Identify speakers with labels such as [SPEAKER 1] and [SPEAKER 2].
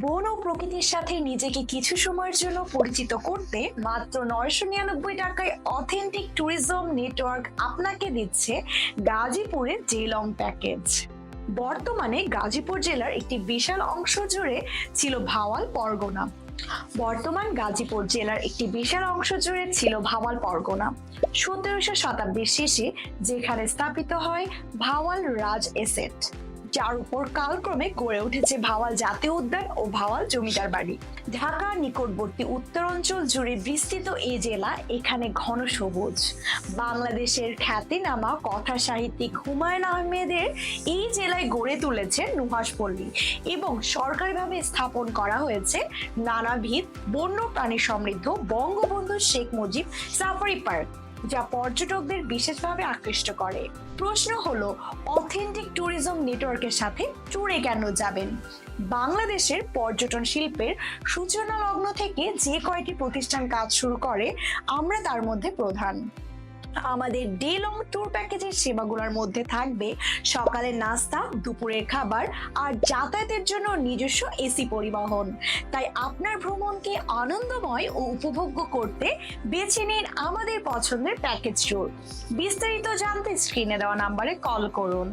[SPEAKER 1] বন ও প্রকৃতির সাথে নিজেকে কিছু সময়ের জন্য পরিচিত করতে মাত্র 999 টাকায় অথেন্টিক ট্যুরিজম নেটওয়ার্ক আপনাকে দিচ্ছে গাজীপুরের জেলং প্যাকেজ। বর্তমানে গাজীপুর জেলার একটি বিশাল অংশ জুড়ে ছিল ভাওয়াল পরগনা। ভাওয়াল পরগনা 1700 শতাব্দীর শেষে যেখানে স্থাপিত হয় ভাওয়াল রাজ এস্টেট, যার উপর কালক্রমে গড়ে উঠেছে ভাওয়াল জাতীয় উদ্যান ও ভাওয়াল জমিদার বাড়ি। ঢাকার নিকটবর্তী উত্তরাঞ্চল জুড়ে বিস্তৃত এই জেলা, এখানে ঘন সবুজ। বাংলাদেশের খ্যাতিনামা কথা সাহিত্যিক হুমায়ুন আহমেদের এই জেলায় গড়ে তুলেছেন নুহাশপল্লী এবং সরকারিভাবে স্থাপন করা হয়েছে নানাবিধ বন্য প্রাণী সমৃদ্ধ বঙ্গবন্ধু শেখ মুজিব সাফারি পার্ক, যা পর্যটকদের বিশেষভাবে আকৃষ্ট করে। প্রশ্ন হলো, অথেন্টিক ট্যুরিজম নেটওয়ার্কের সাথে ট্যুরে কেন যাবেন? বাংলাদেশের পর্যটন শিল্পের সূচনা লগ্ন থেকে যে কয়টি প্রতিষ্ঠান কাজ শুরু করে, আমরা তার মধ্যে প্রধান। আমাদের ডে লং ট্যুর প্যাকেজের সেবাগুলোর মধ্যে থাকবে সকালের নাস্তা, দুপুরের খাবার আর যাতায়াতের জন্য নিজস্ব এসি পরিবহন। তাই আপনার ভ্রমণকে আনন্দময় ও উপভোগ্য করতে বেছে নিন আমাদের পছন্দের প্যাকেজ ট্যুর। বিস্তারিত জানতে স্ক্রিনে দেওয়া নাম্বারে কল করুন।